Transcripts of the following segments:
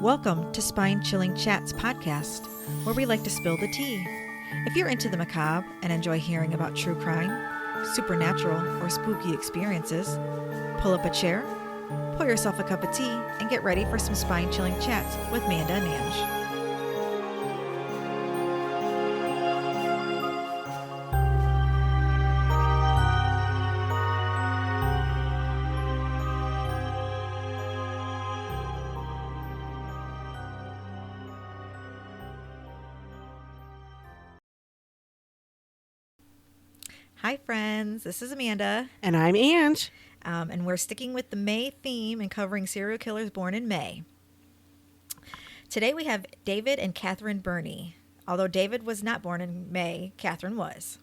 Welcome to Spine Chilling Chats podcast, where we like to spill the tea. If you're into the macabre and enjoy hearing about true crime, supernatural, or spooky experiences, pull up a chair, pour yourself a cup of tea, and get ready for some spine chilling chats with Manda and Ange. Hi friends, this is Amanda. And I'm Ange. And we're sticking with the May theme and covering serial killers born in May. Today we have David and David Birnie. Although David was not born in May, Catherine was.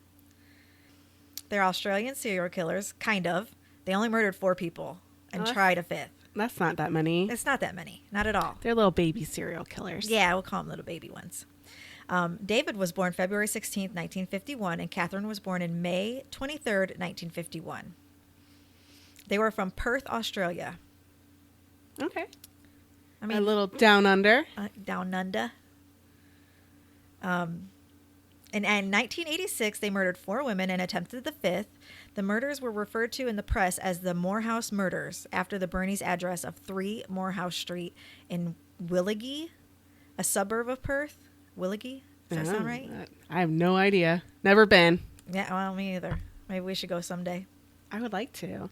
They're Australian serial killers, kind of. They only murdered 4 people and tried a 5th. That's not that many. It's not that many, not at all. They're little baby serial killers. Yeah, we'll call them little baby ones. David was born February 16th, 1951, and Catherine was born in May 23rd, 1951. They were from Perth, Australia. Okay. I mean, a little down under. Down under. In 1986, they murdered 4 women and attempted the 5th. The murders were referred to in the press as the Morehouse murders, after the Birnie's address of 3 Morehouse Street in Willagee, a suburb of Perth. Willagee? Does that sound right? I have no idea. Never been. Yeah, well, me either. Maybe we should go someday. I would like to.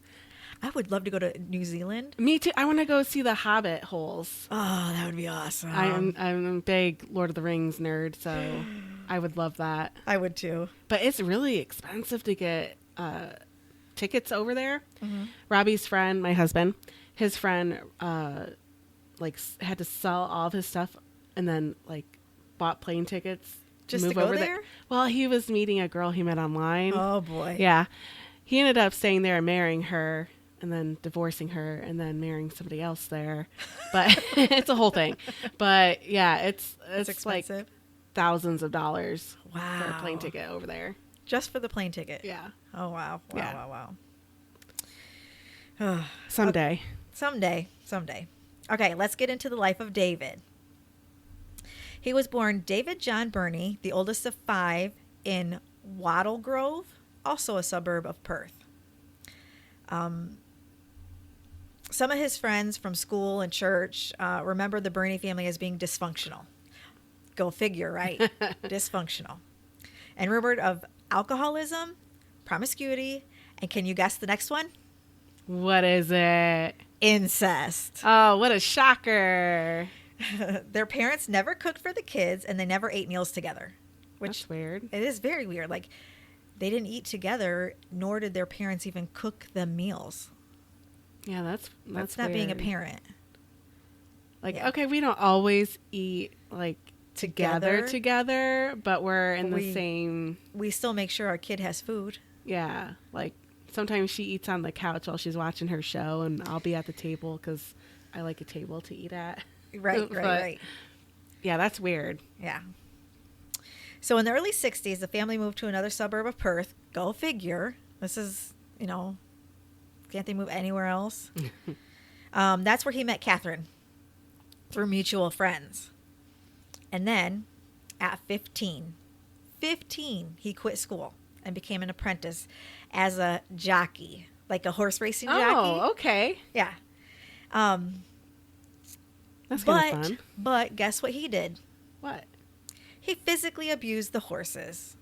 I would love to go to New Zealand. Me too. I want to go see the Hobbit holes. Oh, that would be awesome. I'm a big Lord of the Rings nerd, so I would love that. I would too. But it's really expensive to get tickets over there. Mm-hmm. Robbie's friend, my husband, his friend, had to sell all of his stuff and then bought plane tickets just move to go over there? Well, he was meeting a girl he met online. Oh boy. Yeah. He ended up staying there and marrying her and then divorcing her and then marrying somebody else there. But it's a whole thing. But yeah, it's expensive. like thousands of dollars for a plane ticket over there. Just for the plane ticket. Yeah. Oh wow. Wow, yeah. Wow. Someday. Okay. Someday. Okay, let's get into the life of David. He was born David John Birnie, the oldest of 5, in Wattle Grove, also a suburb of Perth. Some of his friends from school and church remember the Birnie family as being dysfunctional. Go figure, right? Dysfunctional. And rumored of alcoholism, promiscuity, and can you guess the next one? What is it? Incest. Oh, what a shocker. Their parents never cooked for the kids, and they never ate meals together. Which that's weird. It is very weird. Like, they didn't eat together, nor did their parents even cook them meals. Yeah, that's not weird. being a parent. Okay, we don't always eat together, but we're in the same. We still make sure our kid has food. Yeah, sometimes she eats on the couch while she's watching her show, and I'll be at the table because I like a table to eat at. Right. Yeah, that's weird. Yeah. So in the early 60s, the family moved to another suburb of Perth. Go figure. This is, can't they move anywhere else? That's where he met Catherine through mutual friends. And then at 15, he quit school and became an apprentice as a jockey, like a horse racing jockey. Oh, okay. Yeah. That's kind of fun. But guess what he did? What? He physically abused the horses.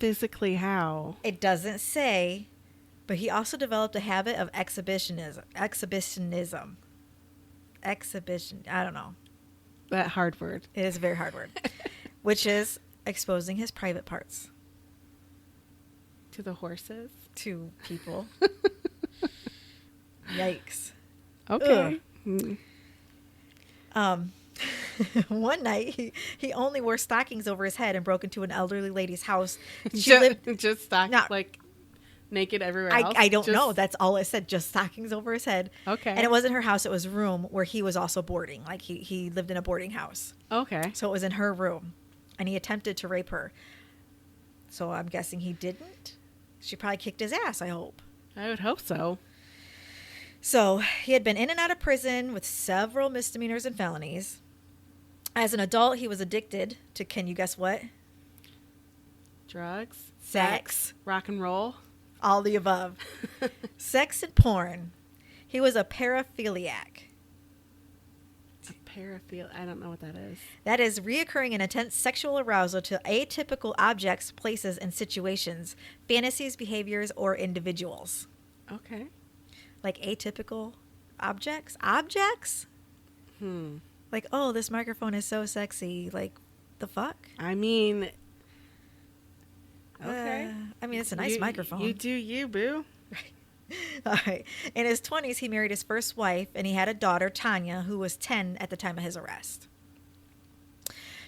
Physically how? It doesn't say, but he also developed a habit of exhibitionism. I don't know. That hard word. It is a very hard word. Which is exposing his private parts. To the horses? To people. Yikes. Okay. One night, he only wore stockings over his head and broke into an elderly lady's house. Just stockings, naked everywhere else? I don't know. That's all it said, just stockings over his head. Okay. And it wasn't her house. It was a room where he was also boarding. Like, he lived in a boarding house. Okay. So it was in her room. And he attempted to rape her. So I'm guessing he didn't. She probably kicked his ass, I hope. I would hope so. So he had been in and out of prison with several misdemeanors and felonies. As an adult, he was addicted to, can you guess what? Drugs, Sex. rock and roll. All the above. Sex and porn. He was a paraphiliac. A paraphil. I don't know what that is. That is reoccurring and intense sexual arousal to atypical objects, places, and situations, fantasies, behaviors, or individuals. Okay. Like atypical objects? Objects? Like, oh, this microphone is so sexy. Like, the fuck? I mean, okay. It's a nice microphone. You do you, boo. All right. In his 20s, he married his first wife, and he had a daughter, Tanya, who was 10 at the time of his arrest.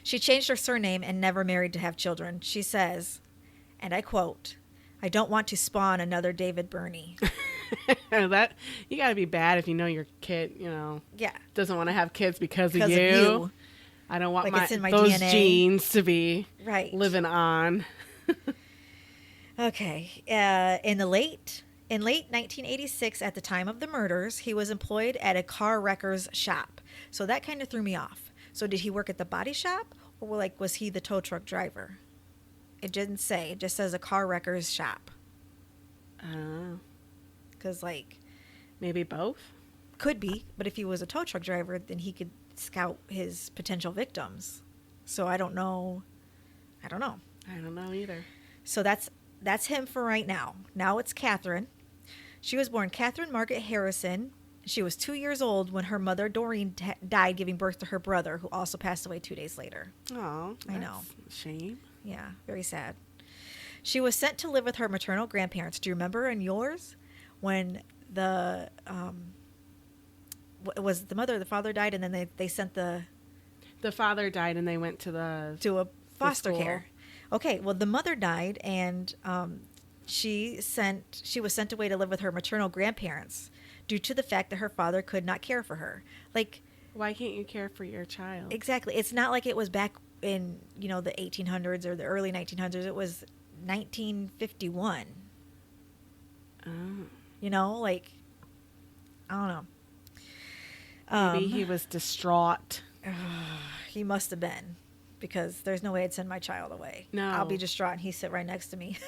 She changed her surname and never married to have children. She says, and I quote, "I don't want to spawn another David Birnie." That you got to be bad if you know your kid, Yeah. doesn't want to have kids because of Because you. of you. I don't want Like it's in my those DNA. genes to be Right. living on. Okay. In late 1986, at the time of the murders, he was employed at a car wrecker's shop. So that kind of threw me off. So did he work at the body shop, or was he the tow truck driver? It didn't say. It just says a car wrecker's shop. Because Maybe both. could be, but if he was a tow truck driver, then he could scout his potential victims. So I don't know. I don't know either. So that's him for right now. Now it's Catherine. She was born Catherine Margaret Harrison. She was 2 years old when her mother, Doreen, died giving birth to her brother, who also passed away 2 days later. Oh, I know. A shame. Yeah, very sad. She was sent to live with her maternal grandparents. Do you remember in yours when the was the mother or the father died, and then they sent the father died and they went to a foster school. care. Okay, well, the mother died, and she was sent away to live with her maternal grandparents due to the fact that her father could not care for her. Like, why can't you care for your child? exactly. It's not like it was back in, the 1800s or the early 1900s. It was 1951. Oh. Like, I don't know. Maybe he was distraught. He must have been, because there's no way I'd send my child away. No. I'll be distraught and he's sit right next to me.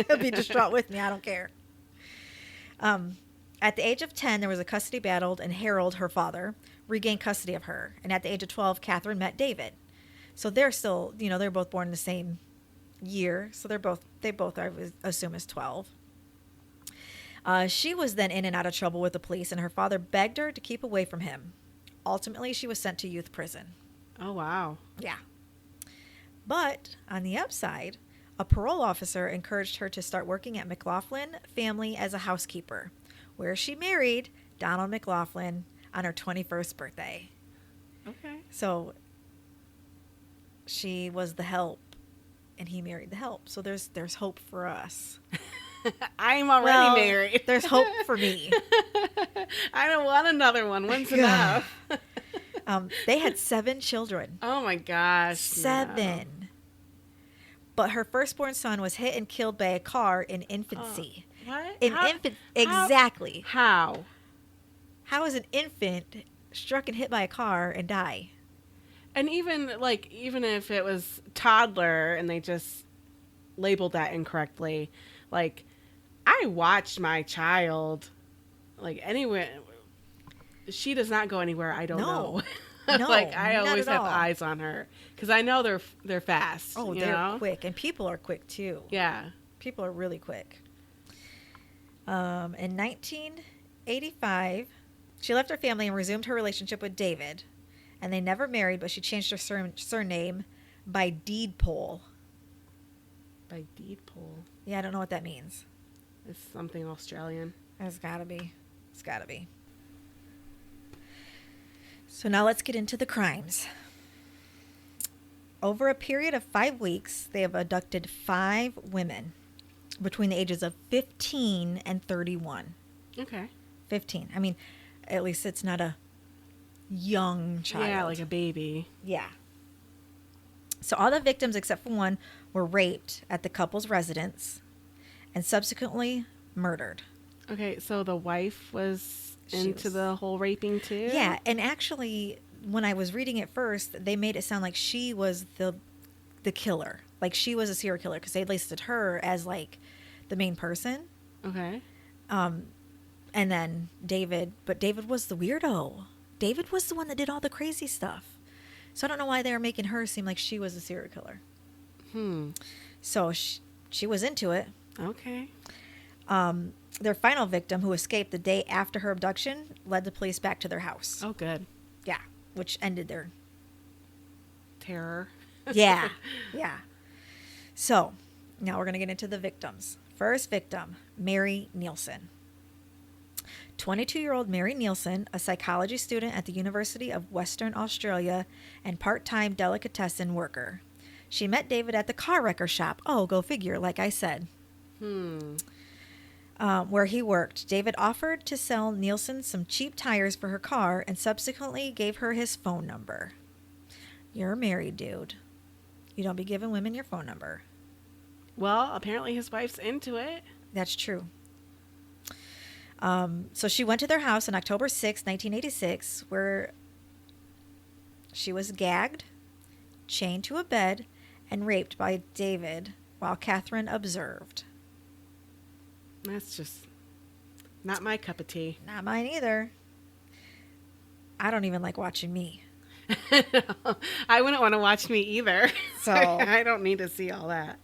He'll be distraught with me. I don't care. At the age of 10, there was a custody battle, and Harold, her father, regained custody of her. And at the age of 12, Catherine met David. So they're still, they're both born in the same year. So they both I would assume is 12. She was then in and out of trouble with the police, and her father begged her to keep away from him. Ultimately, she was sent to youth prison. Oh, wow. Yeah. But on the upside, a parole officer encouraged her to start working at McLaughlin Family as a housekeeper, where she married Donald McLaughlin on her 21st birthday. Okay. So she was the help, and he married the help. So there's hope for us. I'm already married. There's hope for me. I don't want another one. When's enough? They had 7 children. Oh my gosh. 7. No. But her firstborn son was hit and killed by a car in infancy. What? Exactly. How? How is an infant struck and hit by a car and die? And even if it was toddler and they just labeled that incorrectly, I watched my child, anywhere. She does not go anywhere I don't know. No, I not always at have all. eyes on her because I know they're fast. Oh, they're quick, and people are quick too. Yeah, people are really quick. In 1985, she left her family and resumed her relationship with David, and they never married. But she changed her surname by deed poll. By deed poll. Yeah, I don't know what that means. It's something Australian. It's gotta be. It's gotta be. So now let's get into the crimes. Over a period of 5 weeks, they have abducted 5 women between the ages of 15 and 31. Okay. 15. I mean, at least it's not a young child. Yeah, like a baby. Yeah. So all the victims except for one were raped at the couple's residence and subsequently murdered. Okay, so the wife was She into was- the whole raping too? Yeah, and actually, when I was reading it first, they made it sound like she was the killer, like she was a serial killer, because they listed her as like the main person. Okay. Um, and then but David was the weirdo. David was the one that did all the crazy stuff. So I don't know why they were making her seem like she was a serial killer. So she was into it. Okay. Their final victim, who escaped the day after her abduction, led the police back to their house. Oh, good. Yeah, which ended their Terror. yeah, yeah. So now we're going to get into the victims. First victim, Mary Nielsen. 22-year-old Mary Nielsen, a psychology student at the University of Western Australia and part-time delicatessen worker. She met David at the car wrecker shop. Oh, go figure, like I said. Where he worked. David offered to sell Nielsen some cheap tires for her car and subsequently gave her his phone number. You're a married dude. You don't be giving women your phone number. Well, apparently his wife's into it. That's true. So she went to their house on October 6, 1986, where she was gagged, chained to a bed, and raped by David while Catherine observed. That's just not my cup of tea. Not mine either. I don't even like watching me. I wouldn't want to watch me either. So I don't need to see all that.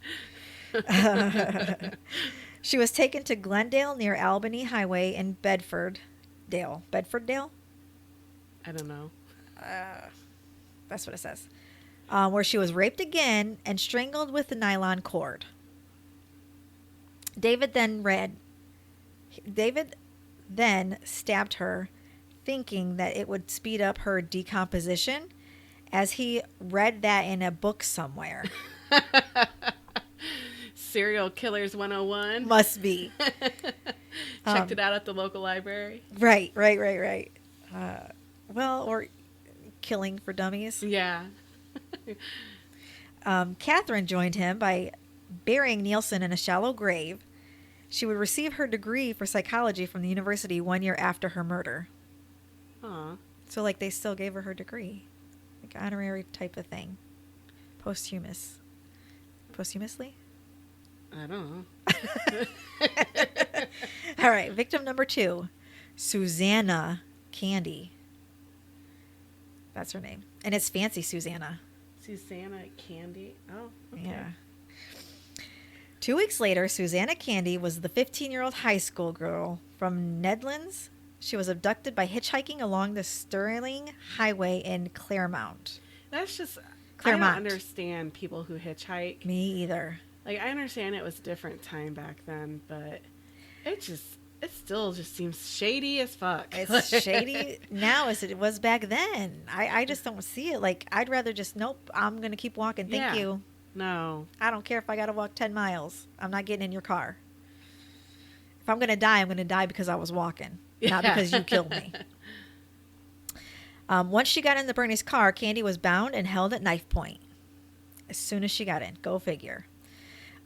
she was taken to Glendale near Albany Highway in Bedforddale. Bedforddale? I don't know. That's what it says. Where she was raped again and strangled with a nylon cord. David then stabbed her, thinking that it would speed up her decomposition, as he read that in a book somewhere. Serial Killers 101. Must be. Checked it out at the local library. Right. Well, or Killing for Dummies. Yeah. Catherine joined him by burying Nielsen in a shallow grave. She would receive her degree for psychology from the university 1 year after her murder. Aw. So, like, they still gave her her degree. Like, honorary type of thing. Posthumously? I don't know. All right, victim number 2, Susanna Candy. That's her name. And it's fancy Susanna. Susanna Candy. Oh, okay. Yeah. 2 weeks later, Susanna Candy was the 15-year-old high school girl from Nedlands. She was abducted by hitchhiking along the Sterling Highway in Claremont. That's just, Claremont. I don't understand people who hitchhike. Me either. Like, I understand it was a different time back then, but it still just seems shady as fuck. It's shady now as it was back then. I just don't see it. Like, I'd rather just, nope, I'm going to keep walking. Thank Yeah. you. No. I don't care if I got to walk 10 miles. I'm not getting in your car. If I'm going to die, I'm going to die because I was walking, not Yeah. because you killed me. Once she got in the Bernie's car, Candy was bound and held at knife point. As soon as she got in. Go figure.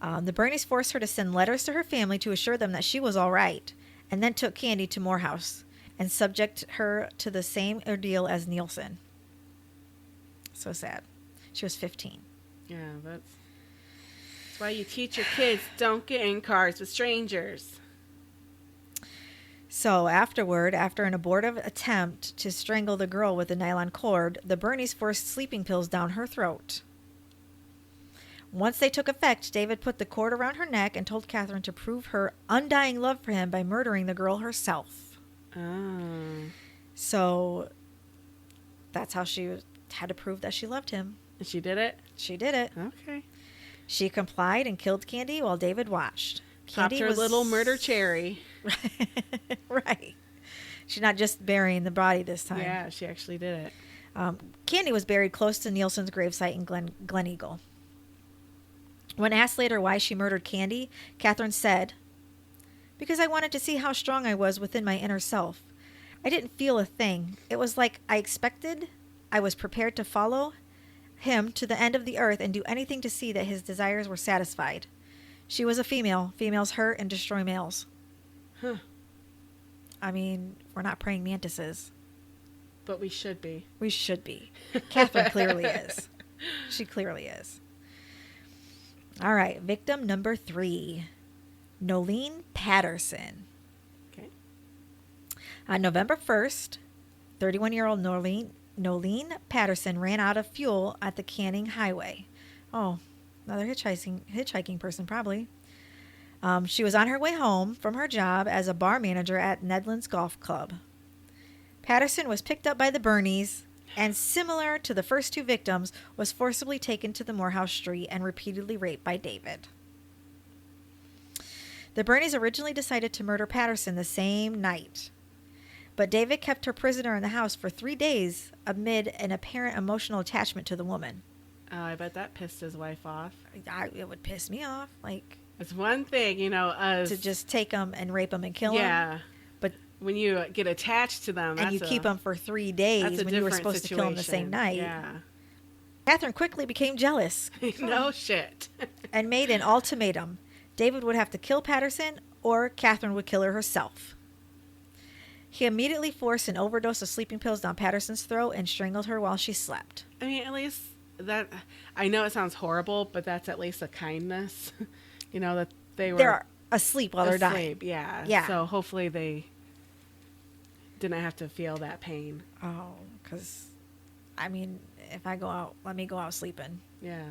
The Bernies forced her to send letters to her family to assure them that she was all right, and then took Candy to Morehouse and subject her to the same ordeal as Nielsen. So sad. She was 15. Yeah, that's why you teach your kids, don't get in cars with strangers. So afterward, after an abortive attempt to strangle the girl with a nylon cord, the Bernies forced sleeping pills down her throat. Once they took effect, David put the cord around her neck and told Catherine to prove her undying love for him by murdering the girl herself. Oh. So that's how she had to prove that she loved him. And she did it? She did it. Okay. She complied and killed Candy while David watched. Popped her little murder cherry. Right. She's not just burying the body this time. Yeah, she actually did it. Candy was buried close to Nielsen's gravesite in Glen Eagle. When asked later why she murdered Candy, Catherine said, "Because I wanted to see how strong I was within my inner self. I didn't feel a thing. It was like I expected. I was prepared to follow him to the end of the earth and do anything to see that his desires were satisfied. She was a female. Females hurt and destroy males." Huh. I mean, we're not praying mantises. But we should be. We should be. Catherine clearly is. She clearly is. All right. Victim number 3. Nolene Patterson. Okay. On November 1st, 31-year-old Nolene Patterson ran out of fuel at the Canning Highway. Oh, another hitchhiking person probably. She was on her way home from her job as a bar manager at Nedlands Golf Club. Patterson was picked up by the Birnies and, similar to the first 2 victims, was forcibly taken to the Morehouse Street and repeatedly raped by David. The Birnies originally decided to murder Patterson the same night, but David kept her prisoner in the house for 3 days amid an apparent emotional attachment to the woman. Oh, I bet that pissed his wife off. It would piss me off. Like, it's one thing, us to just take them and rape them and kill them. Yeah. But when you get attached to them, and you keep them for 3 days when you were supposed to kill them the same night. Yeah. Catherine quickly became jealous. No shit. And made an ultimatum. David would have to kill Patterson or Catherine would kill her herself. He immediately forced an overdose of sleeping pills down Patterson's throat and strangled her while she slept. I mean, at least that, I know it sounds horrible, but that's at least a kindness. That they're asleep while they're dying. Yeah. Yeah. So hopefully they didn't have to feel that pain. Oh, because, I mean, if I go out, let me go out sleeping. Yeah.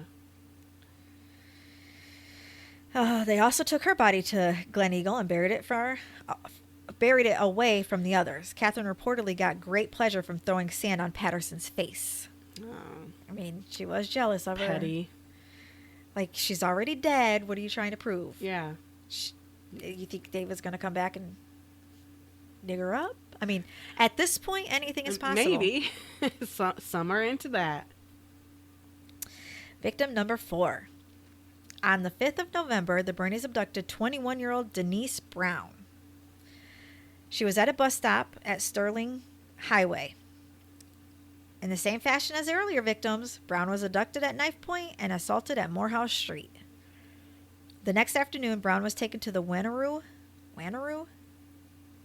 They also took her body to Glen Eagle and buried it away from the others. Catherine reportedly got great pleasure from throwing sand on Patterson's face. Oh. I mean, she was jealous of her. Petty. Like, she's already dead. What are you trying to prove? Yeah. You think David's going to come back and dig her up? I mean, at this point, anything is possible. Maybe. Some are into that. Victim number 4. On the 5th of November, the Birnies abducted 21-year-old Denise Brown. She was at a bus stop at Sterling Highway. In the same fashion as the earlier victims, Brown was abducted at knife point and assaulted at Morehouse Street. The next afternoon, Brown was taken to the Wanneroo?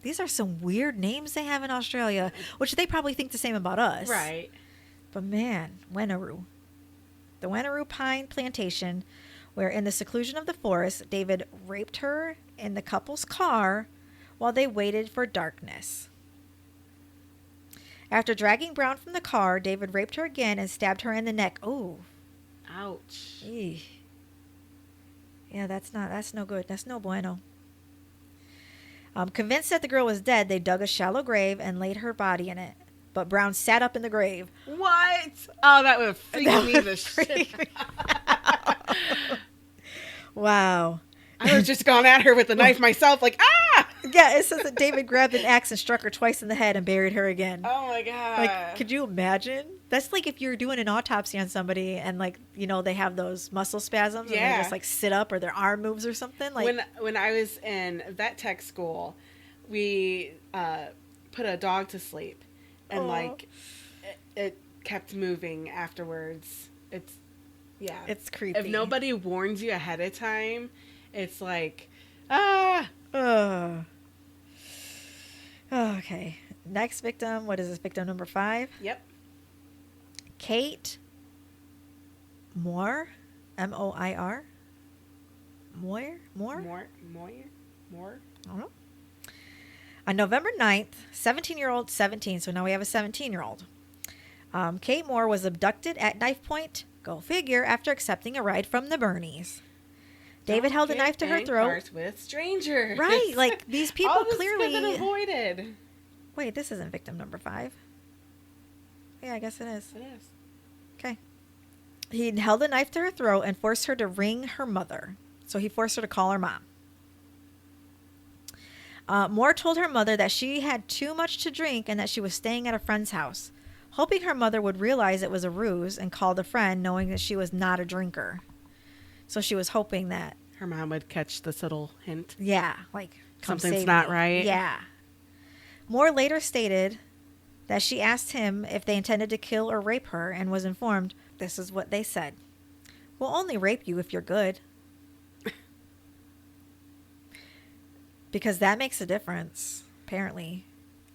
These are some weird names they have in Australia, which they probably think the same about us. Right. But man, Wanneroo. The Wanneroo Pine Plantation, where in the seclusion of the forest, David raped her in the couple's car while they waited for darkness. After dragging Brown from the car, David raped her again and stabbed her in the neck. Oh. Ouch. Eesh. Yeah, that's no good. That's no bueno. Convinced that the girl was dead, they dug a shallow grave and laid her body in it. But Brown sat up in the grave. What? Oh, that would freak me the shit out. Wow. I would have just gone at her with the knife myself, like, ah! Yeah, it says that David grabbed an axe and struck her twice in the head and buried her again. Oh, my God. Like, could you imagine? That's like if you're doing an autopsy on somebody and, like, they have those muscle spasms and they just, like, sit up or their arm moves or something. Like, when I was in vet tech school, we put a dog to sleep. And, like, it kept moving afterwards. It's creepy. If nobody warns you ahead of time, it's like, ah. Okay. Next victim. What is this? Victim number 5? Yep. Kate Moir. Moir. Moir? More. I don't know. On November 9th, 17-year-old, so now we have a 17-year-old. Kate Moore was abducted at knife point, go figure, after accepting a ride from the Birnies. David held a knife to her throat. With strangers. Right, like these people all this clearly been avoided. Wait, this isn't victim number 5. Yeah, I guess it is. It is. Okay. He held a knife to her throat and forced her to ring her mother. So he forced her to call her mom. Moore told her mother that she had too much to drink and that she was staying at a friend's house, hoping her mother would realize it was a ruse and call the friend, knowing that she was not a drinker. So she was hoping that her mom would catch this little hint. Yeah, like, come something's save not me. right. Yeah. Moore later stated that she asked him if they intended to kill or rape her and was informed, this is what they said: "We'll only rape you if you're good." Because that makes a difference. apparently.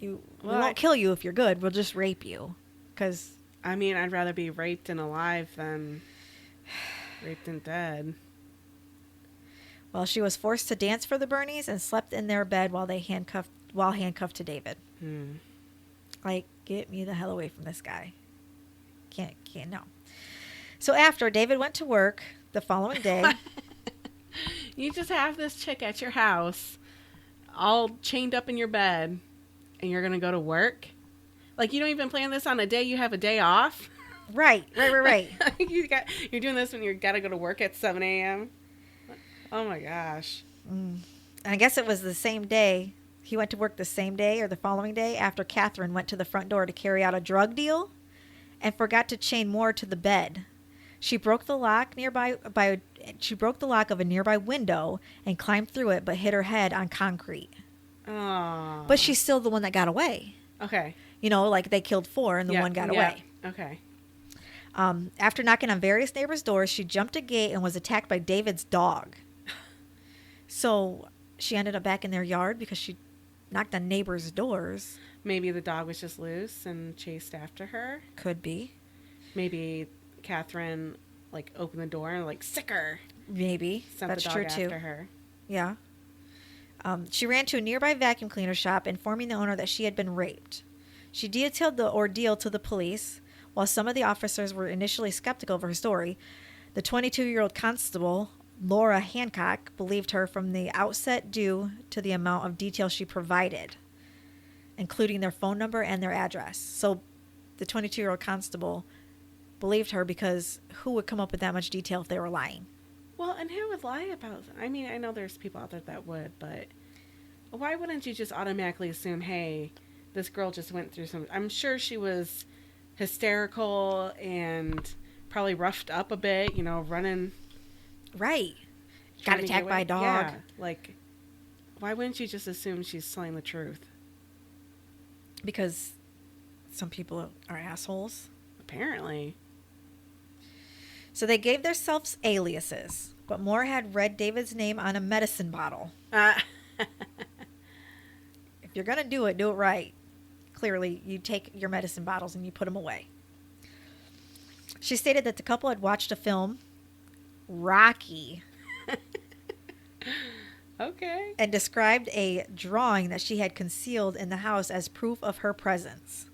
We Well, won't kill you if you're good. We'll just rape you. Because, I mean, I'd rather be raped and alive than raped and dead. well, she was forced to dance for the Birnies and slept in their bed while handcuffed to David. Like, get me the hell away from this guy. Can't, no. So after David went to work the following day. You just have this chick at your house, all chained up in your bed, and you're going to go to work? Like, you don't even plan this on a day you have a day off? Right. You're doing this when you got to go to work at 7 a.m.? Oh, my gosh. And I guess it was the same day. He went to work the same day or the following day after Catherine went to the front door to carry out a drug deal and forgot to chain Moore to the bed. She broke the lock of a nearby window and climbed through it, but hit her head on concrete. Oh. But she's still the one that got away. Okay. You know, like they killed 4 and the one got away. Okay. After knocking on various neighbors' doors, she jumped a gate and was attacked by David's dog. So she ended up back in their yard because she knocked on neighbors' doors. Maybe the dog was just loose and chased after her. Could be. Maybe Catherine, like, opened the door and, like, sicker. Maybe. Sent That's the dog true, after too. her. Yeah. She ran to a nearby vacuum cleaner shop, informing the owner that she had been raped. She detailed the ordeal to the police. While some of the officers were initially skeptical of her story, the 22-year-old constable, Laura Hancock, believed her from the outset due to the amount of detail she provided, including their phone number and their address. So the 22-year-old constable believed her because who would come up with that much detail if they were lying? Well, and who would lie about... I mean, I know there's people out there that would, but why wouldn't you just automatically assume, hey, this girl just went through some... I'm sure she was hysterical and probably roughed up a bit, you know, running... Right. Got attacked by a dog. Yeah, like, why wouldn't you just assume she's telling the truth? Because some people are assholes. Apparently. So they gave themselves aliases, but Moore had read David's name on a medicine bottle. If you're going to do it right. Clearly, you take your medicine bottles and you put them away. She stated that the couple had watched a film, Rocky, Okay. and described a drawing that she had concealed in the house as proof of her presence.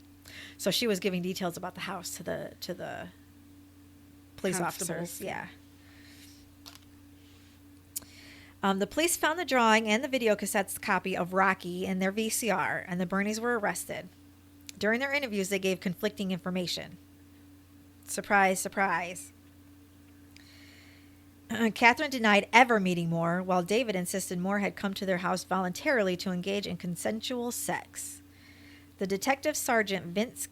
So she was giving details about the house to the police officers. Yeah. The police found the drawing and the video cassette's copy of Rocky in their VCR, and the Birnies were arrested. During their interviews, they gave conflicting information. Surprise, surprise. Catherine denied ever meeting Moore, while David insisted Moore had come to their house voluntarily to engage in consensual sex. The detective sergeant Vince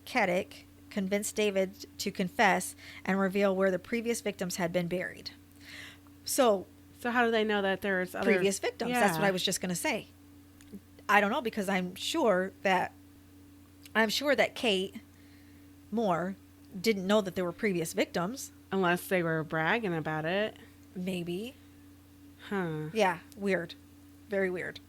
Keddick convinced David to confess and reveal where the previous victims had been buried. So how do they know that there's other... previous victims? Yeah. That's what I was just going to say. I don't know, because I'm sure that Kate Moore didn't know that there were previous victims. Unless they were bragging about it. Maybe. Huh. Yeah, weird. Very weird.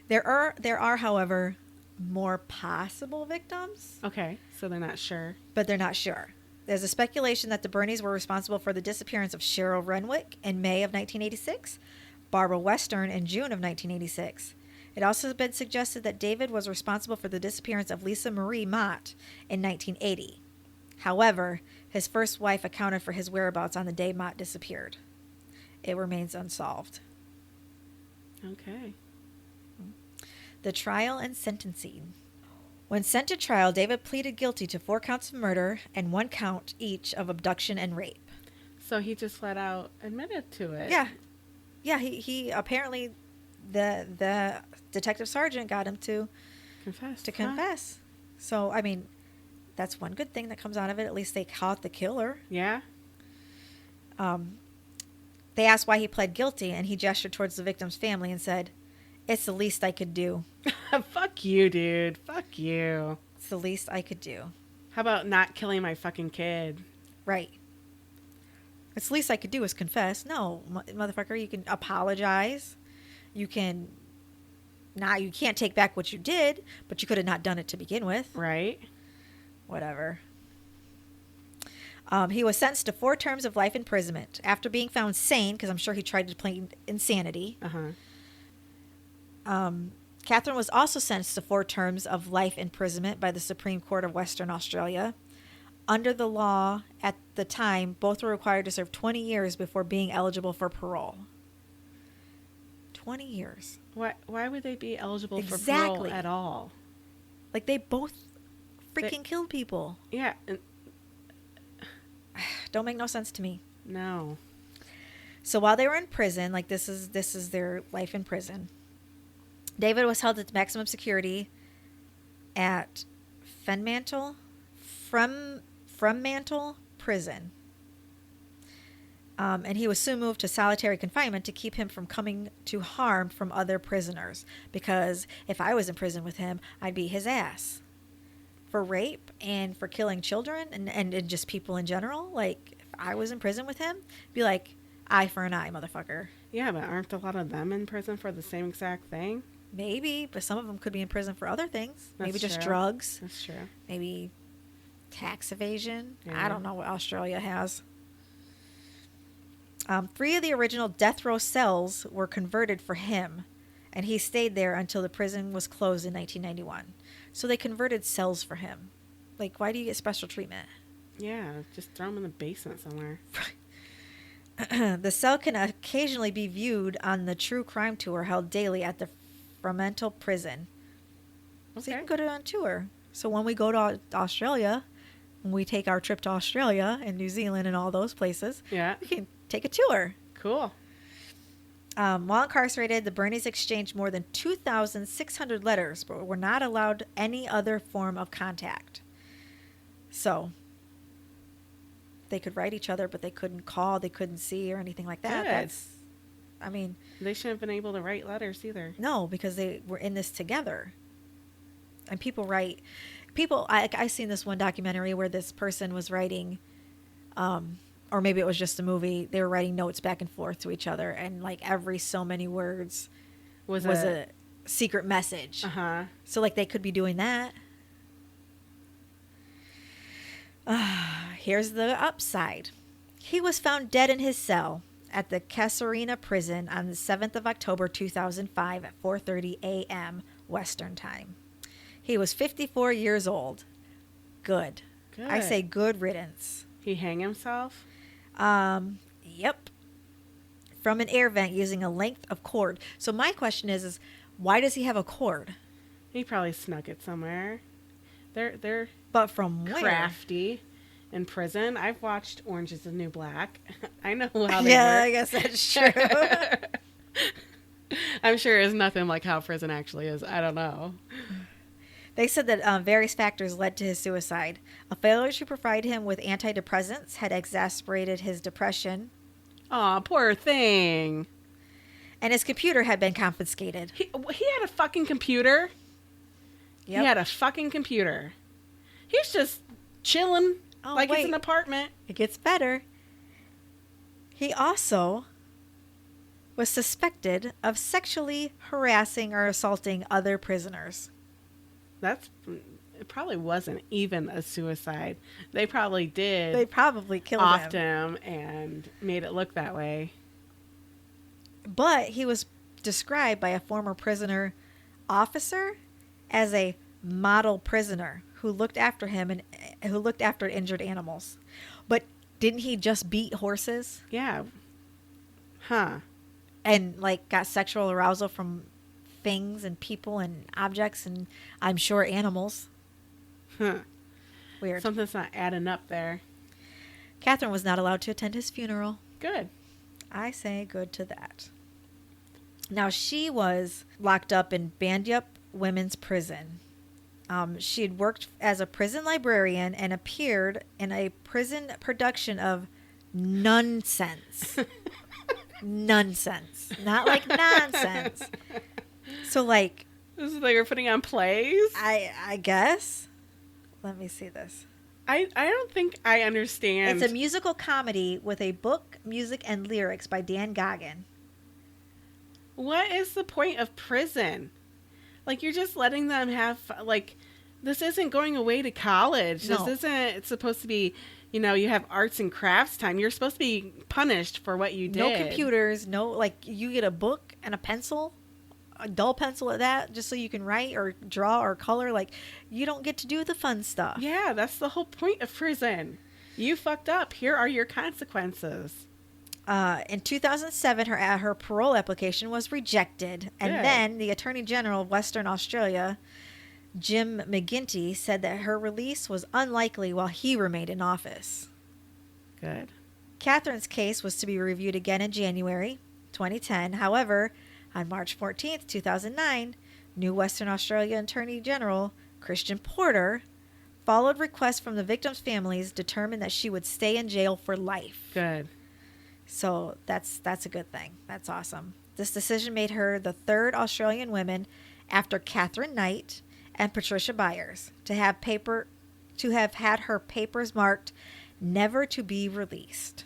There are, however, more possible victims. Okay, so they're not sure. But they're not sure. There's a speculation that the Birnies were responsible for the disappearance of Cheryl Renwick in May of 1986, Barbara Western in June of 1986. It also has been suggested that David was responsible for the disappearance of Lisa Marie Mott in 1980. However, his first wife accounted for his whereabouts on the day Mott disappeared. It remains unsolved. Okay. The trial and sentencing. When sent to trial, David pleaded guilty to 4 counts of murder and 1 count each of abduction and rape. So he just flat out admitted to it. Yeah. Yeah, he apparently, the detective sergeant got him to confess. So, I mean, that's one good thing that comes out of it. At least they caught the killer. Yeah. They asked why he pled guilty, and he gestured towards the victim's family and said, "It's the least I could do." Fuck you, dude. Fuck you. It's the least I could do. How about not killing my fucking kid? Right. It's the least I could do is confess. No, motherfucker, you can apologize. You can Now, you can't take back what you did, but you could have not done it to begin with. Right. Whatever. He was sentenced to 4 terms of life imprisonment after being found sane, because I'm sure he tried to play insanity. Catherine was also sentenced to 4 terms of life imprisonment by the Supreme Court of Western Australia. Under the law at the time, both were required to serve 20 years before being eligible for parole. 20 years. Why would they be eligible for Exactly. parole at all? Like, they both freaking killed people. Yeah. Don't make no sense to me. No. So while they were in prison, like, this is their life in prison, David was held at maximum security at Fremantle Prison. And he was soon moved to solitary confinement to keep him from coming to harm from other prisoners. Because if I was in prison with him, I'd beat his ass for rape and for killing children and just people in general. Like, if I was in prison with him, it'd be like, eye for an eye, motherfucker. Yeah, but aren't a lot of them in prison for the same exact thing? Maybe, but some of them could be in prison for other things. Maybe That's just true. drugs. That's true. Maybe tax evasion. Yeah. I don't know what Australia has. 3 of the original death row cells were converted for him, and he stayed there until the prison was closed in 1991. So they converted cells for him. Like, why do you get special treatment? Yeah, just throw them in the basement somewhere. The cell can occasionally be viewed on the True Crime Tour held daily at the Fremantle Prison. So you Okay. can go on tour. So when we go to Australia, when we take our trip to Australia and New Zealand and all those places, Yeah. we can take a tour. Cool. While incarcerated, the Birnies exchanged more than 2,600 letters, but were not allowed any other form of contact. So they could write each other, but they couldn't call, they couldn't see, or anything like that. Good. I mean, They shouldn't have been able to write letters either. no, because they were in this together. And I seen this one documentary where this person was writing, or maybe it was just a movie, they were writing notes back and forth to each other, and like every so many words was a secret message. Uh-huh. So like they could be doing that. Here's the upside. He was found dead in his cell at the Casuarina prison on the 7th of October 2005 at 4:30 a.m. Western time. He was 54 years old. Good. Good. I say good riddance. He hang himself? Yep. From an air vent using a length of cord. So my question is why does he have a cord? He probably snuck it somewhere. They're But from where? crafty in prison. I've watched Orange is the New Black. I know how they Yeah, work. I guess that's true. I'm sure it's nothing like how prison actually is. I don't know. They said that various factors led to his suicide. A failure to provide him with antidepressants had exacerbated his depression, Aw, poor thing. and his computer had been confiscated. He had a fucking computer. Yep. He had a fucking computer. He's just chilling Oh, like it's wait. an apartment. It gets better. He also was suspected of sexually harassing or assaulting other prisoners. It probably wasn't even a suicide. They probably did They probably killed offed him. him and made it look that way. But he was described by a former prisoner officer as a model prisoner who looked after him and who looked after injured animals. But didn't he just beat horses Yeah. Huh. and like got sexual arousal from things and people and objects and I'm sure animals? Huh. Weird. Something's not adding up there. Catherine was not allowed to attend his funeral. Good. I say good to that. Now, she was locked up in Bandyup Women's Prison. She had worked as a prison librarian and appeared in a prison production of Nonsense. Nonsense. Not like nonsense. So, like, This is like you're putting on plays? I guess. Let me see this. I don't think I understand. It's a musical comedy with a book, music, and lyrics by Dan Goggin. What is the point of prison? Like, you're just letting them have, like, this isn't going away to college. No. This isn't, it's supposed to be, you have arts and crafts time. You're supposed to be punished for what you did. No computers, no, like, you get a book and a pencil, a dull pencil at that, just so you can write or draw or color. Like, you don't get to do the fun stuff. Yeah, that's the whole point of prison. You fucked up. Here are your consequences. In 2007, her parole application was rejected. And Good. then the Attorney General of Western Australia, Jim McGinty, said that her release was unlikely while he remained in office. Good. Catherine's case was to be reviewed again in January 2010. However, on March 14th, 2009, new Western Australia Attorney General Christian Porter followed requests from the victims' families, determined that she would stay in jail for life. Good. So that's a good thing. That's awesome. This decision made her the third Australian woman after Catherine Knight and Patricia Byers to have had her papers marked never to be released.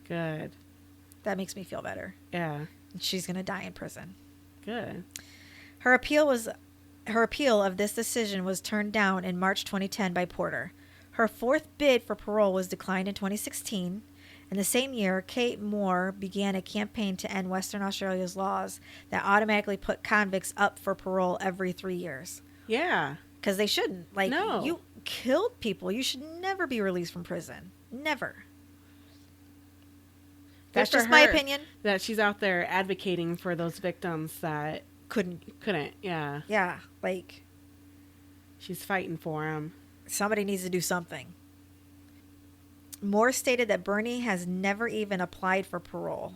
Good. That makes me feel better. Yeah. She's going to die in prison. Good. Her appeal of this decision was turned down in March 2010 by Porter. Her fourth bid for parole was declined in 2016. In the same year, Kate Moore began a campaign to end Western Australia's laws that automatically put convicts up for parole every 3 years. Yeah. Because they shouldn't. Like, No. You killed people. You should never be released from prison. Never. That's Good for just my her opinion. That she's out there advocating for those victims that Couldn't. Yeah. Yeah. Like, She's fighting for them. somebody needs to do something. Moore stated that Birnie has never even applied for parole.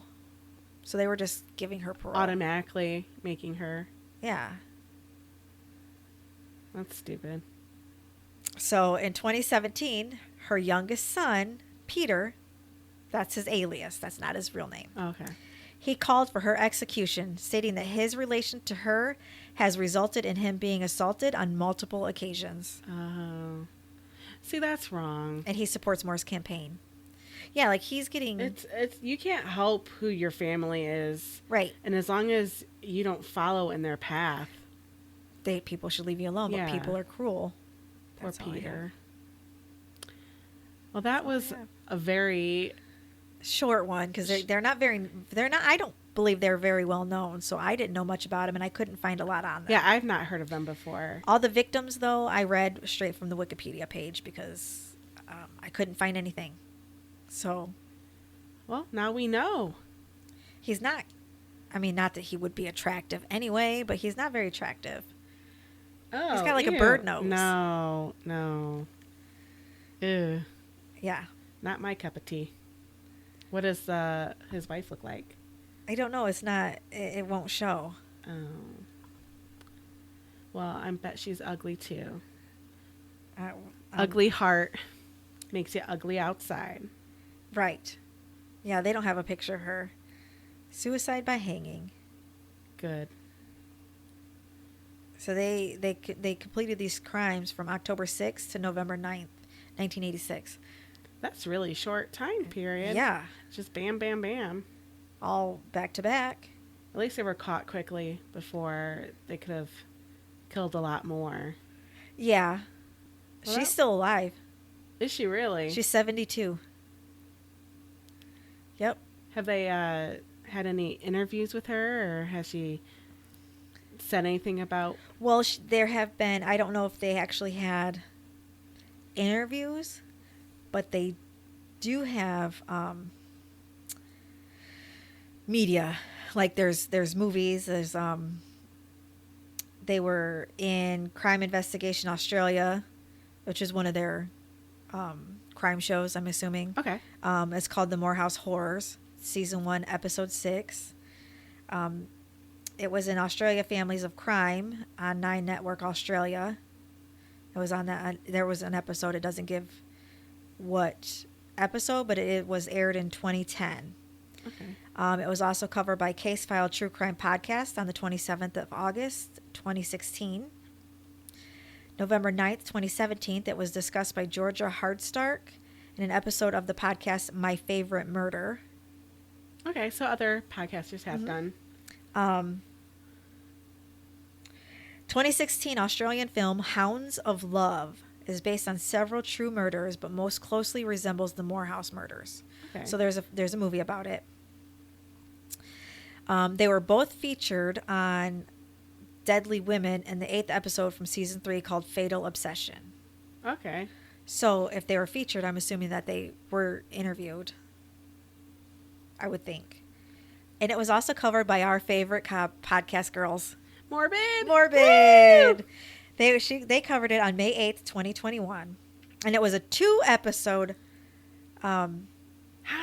So they were just giving her parole. Automatically making her. Yeah. That's stupid. So in 2017, her youngest son, Peter, that's his alias, that's not his real name, Okay. he called for her execution, stating that his relation to her has resulted in him being assaulted on multiple occasions. Oh. See, that's wrong. And he supports Moore's campaign. Yeah, like he's getting... It's you can't help who your family is. Right. And as long as you don't follow in their path. People should leave you alone, Yeah. but people are cruel. Or That's all I Peter. Well, that all I was have. a very... Short one, because I don't believe they're very well known, so I didn't know much about them, and I couldn't find a lot on them. Yeah, I've not heard of them before. All the victims, though, I read straight from the Wikipedia page because I couldn't find anything. So Well, now we know. he's not, I mean, not that he would be attractive anyway, but he's not very attractive. Oh, He's got like a ew. bird nose. No. Ew. Yeah. Not my cup of tea. What does his wife look like? I don't know. It's not, it won't show. Oh. Well, I bet she's ugly too. Ugly heart makes you ugly outside. Right. Yeah, they don't have a picture of her. Suicide by hanging. Good. So they completed these crimes from October 6th to November 9th, 1986. That's really short time period. Yeah. Just bam, bam, bam. All back to back. At least they were caught quickly before they could have killed a lot more. Yeah. Well, She's still alive. Is she really? She's 72. Yep. Have they had any interviews with her, or has she said anything about? Well, there have been, I don't know if they actually had interviews, but they do have media. Like there's movies, there's they were in Crime Investigation Australia, which is one of their crime shows, I'm assuming. Okay. It's called The Morehouse Horrors, Season 1, Episode 6. It was in Australia Families of Crime on 9 Network Australia. It was on that. There was an episode. It doesn't give what episode, but it was aired in 2010. Okay. It was also covered by Case File True Crime Podcast on the 27th of August, 2016. November 9th, 2017, it was discussed by Georgia Hardstark in an episode of the podcast My Favorite Murder. Okay, so other podcasters have done. 2016 Australian film Hounds of Love is based on several true murders, but most closely resembles the Morehouse murders. Okay. So there's a movie about it. They were both featured on Deadly Women in the 8th episode from season 3 called Fatal Obsession. Okay. So if they were featured, I'm assuming that they were interviewed, I would think. And it was also covered by our favorite podcast girls, Morbid. Morbid. They covered it on May 8th, 2021. And it was a 2-episode How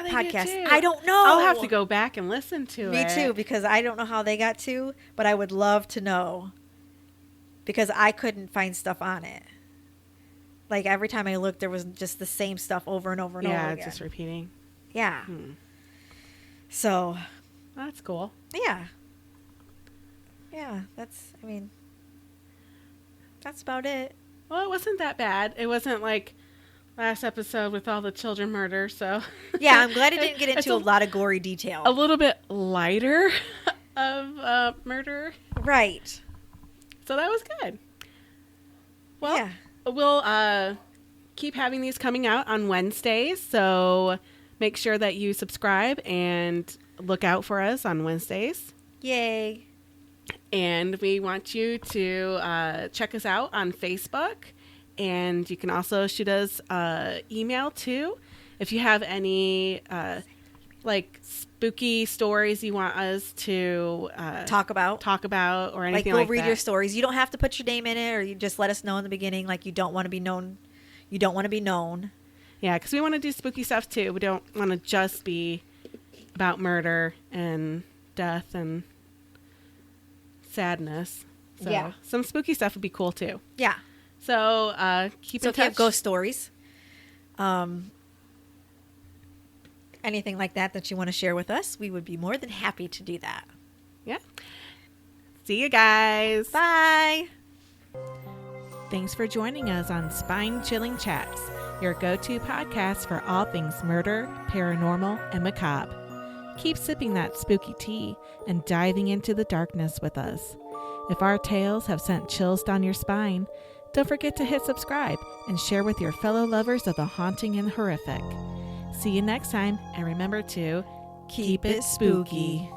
they podcast. get two? I don't know. I'll have to go back and listen to Me it. too, because I don't know how they got 2, but I would love to know. Because I couldn't find stuff on it. Like every time I looked, there was just the same stuff over and over and over again. Yeah, just repeating. Yeah. So. That's cool. Yeah. Yeah, that's about it. Well, it wasn't that bad. It wasn't like last episode with all the children murder, so. Yeah, I'm glad it didn't get into a lot of gory detail. A little bit lighter of murder. Right. So that was good. Well, yeah. We'll keep having these coming out on Wednesdays, so make sure that you subscribe and look out for us on Wednesdays. Yay. And we want you to check us out on Facebook, and you can also shoot us email too if you have any like spooky stories you want us to talk about or anything we'll like read that. your stories. You don't have to put your name in it, or you just let us know in the beginning like you don't want to be known. Yeah, because we want to do spooky stuff too. We don't want to just be about murder and death and sadness. So Yeah. some spooky stuff would be cool too. Yeah. So keep in So if you have touch. ghost stories, anything like that you want to share with us, we would be more than happy to do that. Yeah. See you guys. Bye. Thanks for joining us on Spine Chilling Chats, your go-to podcast for all things murder, paranormal, and macabre. Keep sipping that spooky tea and diving into the darkness with us. If our tales have sent chills down your spine, don't forget to hit subscribe and share with your fellow lovers of the haunting and horrific. See you next time, and remember to keep it spooky.